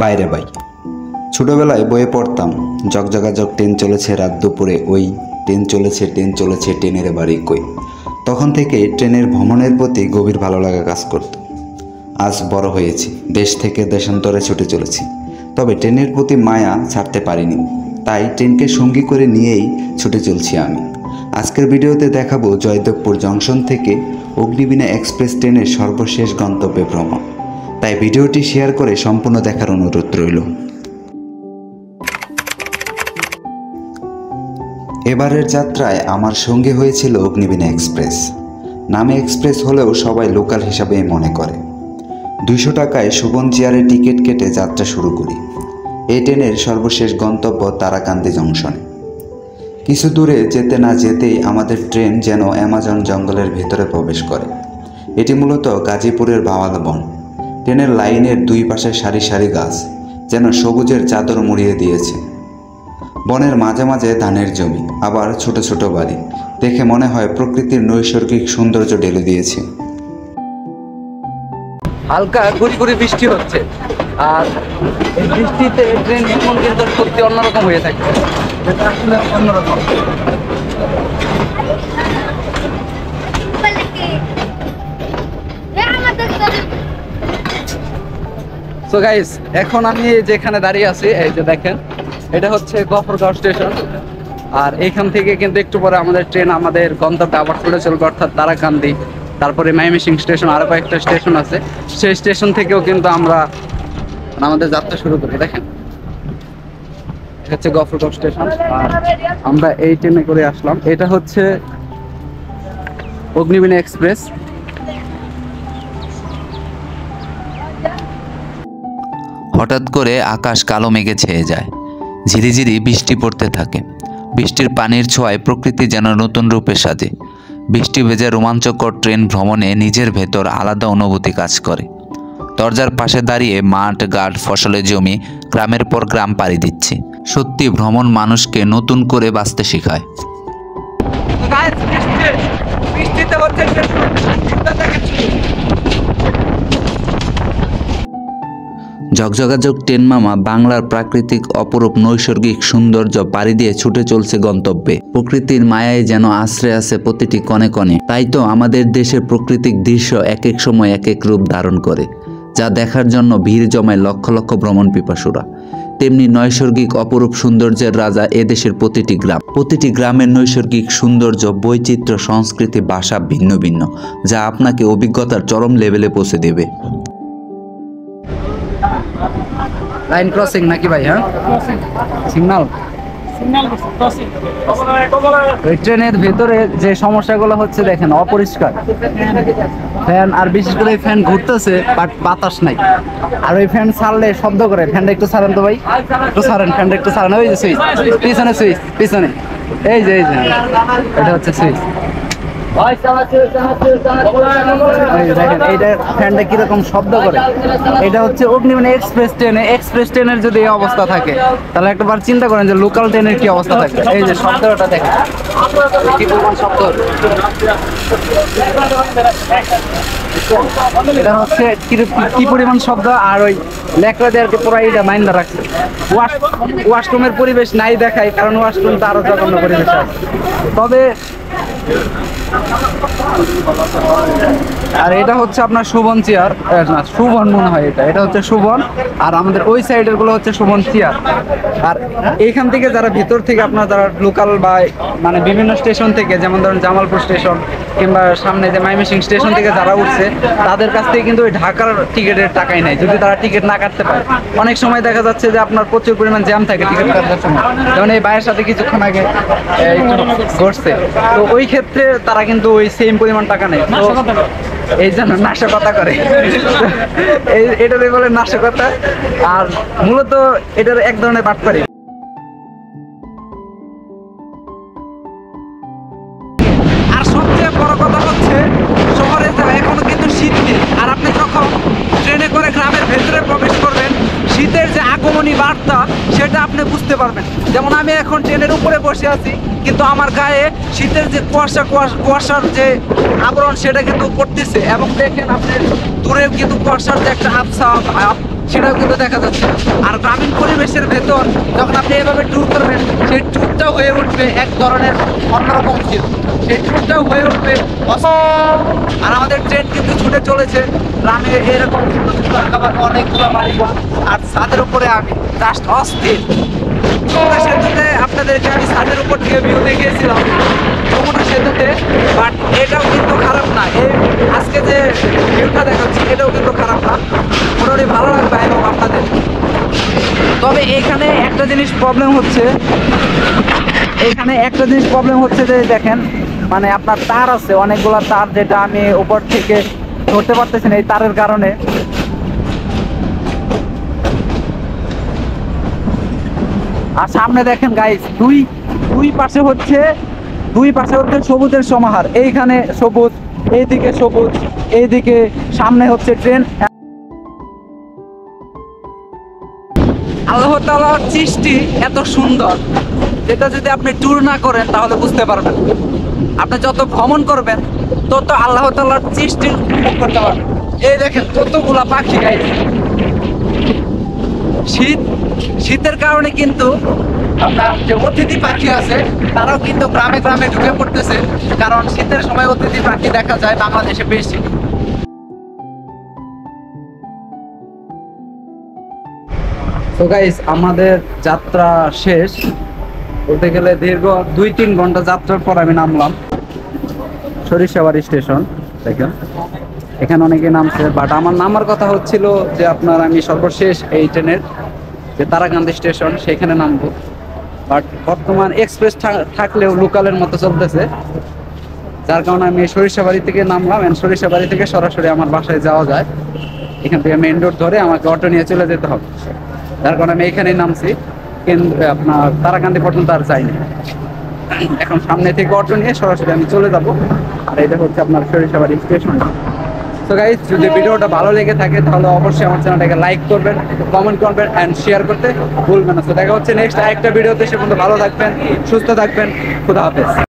বাইরে বাই। ছোটবেলায় বইয়ে পড়তাম, জগজগাজগ ট্রেন চলেছে রাত দুপুরে ওই, ট্রেন চলেছে ট্রেনের বাড়ি কই। তখন থেকে ট্রেনের ভ্রমণের প্রতি গভীর ভালো লাগা কাজ করত। আজ বড় হয়েছি, দেশ থেকে দেশান্তরে ছুটে চলেছি, তবে ট্রেনের প্রতি মায়া ছাড়তে পারিনি। তাই ট্রেনকে সঙ্গী করে নিয়েই ছুটে চলছি আমি। আজকের ভিডিওতে দেখাবো জয়দেবপুর জংশন থেকে অগ্নিবীণা এক্সপ্রেস ট্রেনের সর্বশেষ গন্তব্যে ভ্রমণ। তাই ভিডিওটি শেয়ার করে সম্পূর্ণ দেখার অনুরোধ রইল। এবারের যাত্রায় আমার সঙ্গে হয়েছিল অগ্নিবীণা এক্সপ্রেস। নামে এক্সপ্রেস হলেও সবাই লোকাল হিসাবেই মনে করে। 200 টাকায় সুবন চেয়ারে টিকিট কেটে যাত্রা শুরু করি। এই ট্রেনের সর্বশেষ গন্তব্য তারাকান্দি জংশনে। কিছু দূরে যেতে না যেতেই আমাদের ট্রেন যেন অ্যামাজন জঙ্গলের ভেতরে প্রবেশ করে। এটি মূলত গাজীপুরের ভাওয়াল বন। ট্রেনের লাইনের দুই পাশে সারি সারি গাছ যেন সবুজের চাদর মুড়িয়ে দিয়েছে। বনের মাঝে মাঝে ধানের জমি, আবার ছোট ছোট বাড়ি। দেখে মনে হয় প্রকৃতির নৈসর্গিক সৌন্দর্য ঢেলে দিয়েছে। হালকা গুড়ি গুড়ি বৃষ্টি হচ্ছে, আর এই বৃষ্টিতে ট্রেন ভ্রমণ কিন্তু সত্যি অন্যরকম হয়ে থাকে। এটা আসলে অন্যরকম। সো গাইস, এখন আমি যেখানে দাঁড়িয়ে আছি, এই যে দেখেন, এটা হচ্ছে গফরগাঁও স্টেশন। আর এইখান থেকে কিন্তু একটু পরে আমাদের ট্রেন আমাদের গন্তব্যে আবার ছুটে চলবে, অর্থাৎ তারাকান্দি। তারপরে ময়মনসিংহ স্টেশন, আরো কয়েকটা স্টেশন আছে। সেই স্টেশন থেকেও কিন্তু আমরা আমাদের যাত্রা শুরু করি। দেখেন, এটা হচ্ছে গফরগাঁও স্টেশন। আর আমরা এই ট্রেনে করে আসলাম। এটা হচ্ছে অগ্নিবীণা এক্সপ্রেস। হঠাৎ করে আকাশ কালো মেঘে ছেয়ে যায়, ঝিরিঝিরি বৃষ্টি পড়তে থাকে। বৃষ্টির পানির ছোঁয়ায় প্রকৃতি যেন নতুন রূপে সাজে। বৃষ্টি ভেজে রোমাঞ্চকর ট্রেন ভ্রমণে নিজের ভেতর আলাদা অনুভূতি কাজ করে। দরজার পাশে দাঁড়িয়ে মাঠ ঘাট, ফসলের জমি, গ্রামের পর গ্রাম পাড়ি দিচ্ছি। সত্যি ভ্রমণ মানুষকে নতুন করে বাঁচতে শেখায়। জগজগাজগ ট্রেন মামা বাংলার প্রাকৃতিক অপরূপ নৈসর্গিক সৌন্দর্য পাড়ি দিয়ে ছুটে চলছে গন্তব্যে। প্রকৃতির মায়ায় যেন আশ্রে আছে প্রতিটি কণে কণে। তাই তো আমাদের দেশের প্রাকৃতিক দৃশ্য এক এক সময় এক এক রূপ ধারণ করে, যা দেখার জন্য ভিড় জমায় লক্ষ লক্ষ ভ্রমণ পিপাসুরা। তেমনি নৈসর্গিক অপরূপ সৌন্দর্যের রাজা এদেশের প্রতিটি গ্রাম। প্রতিটি গ্রামের নৈসর্গিক সৌন্দর্য, বৈচিত্র্য, সংস্কৃতি, ভাষা ভিন্ন ভিন্ন, যা আপনাকে অভিজ্ঞতার চরম লেভেলে পৌঁছে দেবে। লাইন ক্রসিং নাকি ভাই? হ্যাঁ, সিগন্যাল ক্রসিং। এই ট্রেনের ভেতরে যে সমস্যাগুলো হচ্ছে দেখেন, অপরিষ্কার ফ্যান, আর বিশেষ করে ফ্যান ঘুরতেছে বাট বাতাস নাই। আর ওই ফ্যান ছাড়লে শব্দ করে। ফ্যানটা একটু ছাড়েন তো ভাই, একটু ছাড়েন, ফ্যানটা একটু ছাড়েন। ওই যে সুইচ, পিছনে সুইচ, পিছনে এই যে এটা হচ্ছে সুইচ। দেখেন এইটা ফ্যানটা কিরকম শব্দ করে। এটা হচ্ছে অগ্নিবীণা এক্সপ্রেস ট্রেনে। এক্সপ্রেস ট্রেনের যদি এই অবস্থা থাকে, তাহলে একবার চিন্তা করেন যে লোকাল ট্রেনের কি অবস্থা থাকে। এই যে শব্দটা দেখেন, কি পরিমাণ শব্দ। এটা হচ্ছে কি পরিমাণ শব্দ। আর ওই লেখা দেওয়ার পুরো এইটা মাইন্ডা রাখছে। ওয়াশরুমের পরিবেশ নাই দেখায়, কারণ ওয়াশরুম তো আরো জঘন্য পরিবেশ আছে। তবে আর এটা হচ্ছে আপনার সুবন চেয়ার, না সুবন মনে হয়, এটা হচ্ছে সুবন। আর আমাদের ওই সাইডের গুলো হচ্ছে সুবন চেয়ার। আর এইখান থেকে যারা ভিতর থেকে আপনার যারা লোকাল বা মানে বিভিন্ন স্টেশন থেকে, যেমন ধরেন জামালপুর স্টেশন কিংবা সামনে যে ময়মনসিংহ স্টেশন থেকে যারা উঠছে, তাদের কাছ থেকে কিন্তু ওই ঢাকার টিকিটের টাকাই নেই, যদি তারা টিকিট না কাটতে পারে। অনেক সময় দেখা যাচ্ছে যে আপনার প্রচুর পরিমাণ জ্যাম থাকে টিকিট কাটার সময়, যেমন এই ভাইয়ের সাথে কিছুক্ষণ আগে ঘটছে। তো ওই ক্ষেত্রে তারা কিন্তু ওই সেম পরিমাণ টাকা নেই। এই জন্য নাশকতা করে, এটাতে বলে নাশকতা। আর মূলত এটার এক ধরনের বাটপারি। আর সবচেয়ে বড় কথা হচ্ছে, শহরে এখনো কিন্তু শীত নেই। আর আপনি যখন ট্রেনে করে গ্রামের ভেতরে প্রবেশ করবেন, শীতের যে আগমনী বার্তা সেটা আপনি বুঝতে পারবেন। যেমন আমি এখন ট্রেনের উপরে বসে আছি, কিন্তু আমার গায়ে শীতের যে কুয়াশার যে আবরণ সেটা কিন্তু পড়তেছে। এবং দেখেন আপনি দূরে কিন্তু কুয়াশার যে একটা আবছা ভাব, সেটাও কিন্তু দেখা যাচ্ছে। আর গ্রামীণ পরিবেশের ভেতর যখন আপনি এভাবে ট্যুর করবেন, সেই ট্যুরটাও হয়ে উঠবে এক ধরনের অন্যরকম ফিল, সেই ট্যুরটাও হয়ে উঠবে অস্থির। আর আমাদের ট্রেন কিন্তু ছুটে চলেছে গ্রামে এরকম সুন্দর সুন্দর খাবার অনেকগুলো বাড়িঘর, আর ছাদের উপরে আমি জাস্ট অস্থির। যমুনা সেতুতে আপনাদেরকে আমি ছাদের উপর থেকে ভিউ দেখিয়েছিলাম যমুনা সেতুতে, বাট এটাও কিন্তু খারাপ না। এই আজকে যে ভিউটা দেখাচ্ছি এটাও কিন্তু খারাপ না, মোটামুটি ভালো লাগবে এবং আপনাদের। তবে এখানে একটা জিনিস প্রবলেম হচ্ছে, যে দেখেন মানে আপনার তার আছে অনেকগুলো তার, যেটা আমি উপর থেকে ধরতে পারতেছি না এই তারের কারণে। আর সামনে দেখেন গাইস, দুই পাশে হচ্ছে সবুজের সমাহার। এইখানে সবুজ, এইদিকে সবুজ, এইদিকে সামনে হচ্ছে ট্রেন। আল্লাহ তাআলার সৃষ্টি এত সুন্দর, যেটা যদি আপনি ট্যুর না করেন তাহলে বুঝতে পারবেন। আপনি যত ভ্রমণ করবেন তত আল্লাহ তাআলার সৃষ্টি উপভোগ করতে পারবেন। এই দেখেন কতগুলা পাখি গাইস। শীতের কারণে কিন্তু আপনার যে অতিথি পাখি আছে তারাও কিন্তু গ্রামে গ্রামে ঢুকে পড়তেছে, কারণ শীতের সময় অতিথি পাখি দেখা যায় বাংলাদেশে বেশি। তো গাইস, আমাদের যাত্রা শেষ বলতে গেলে। দীর্ঘ 2-3 ঘন্টা যাত্রার পর আমি নামলাম সরিষাবাড়ি স্টেশন। দেখেন এখানে অনেকে নামছে, বাট আমার নামার কথা হচ্ছিল যে আপনার আমি সর্বশেষ এই ট্রেনের যে তারাকান্দি স্টেশন সেখানে নামবো। বাট বর্তমান এক্সপ্রেস থাকলেও লোকালের মতো চলতেছে, যার কারণে আমি সরিষাবাড়ি থেকে নামলাম। এন্ড সরিষাবাড়ি থেকে সরাসরি আমার বাসায় যাওয়া যায়, এখান থেকে মেইন রোড ধরে আমাকে অটো নিয়ে চলে যেতে হবে, যার কারণে আমি এখানেই নামছি। কিন্তু আপনার তারাকান্দি পর্যন্ত আর যাইনি। এখন সামনে থেকে অটো নিয়ে সরাসরি আমি চলে যাব। আর এটা হচ্ছে আপনার সরিষাবাড়ি স্টেশন। তো গাইস, যদি ভিডিওটা ভালো লেগে থাকে তাহলে অবশ্যই আমার চ্যানেলটাকে লাইক করবেন, কমেন্ট করবেন এন্ড শেয়ার করতে ভুলবেন না। তো দেখা হচ্ছে নেক্সট আরেকটা ভিডিওতে। সে পর্যন্ত ভালো থাকবেন, সুস্থ থাকবেন। খুদা হাফেজ।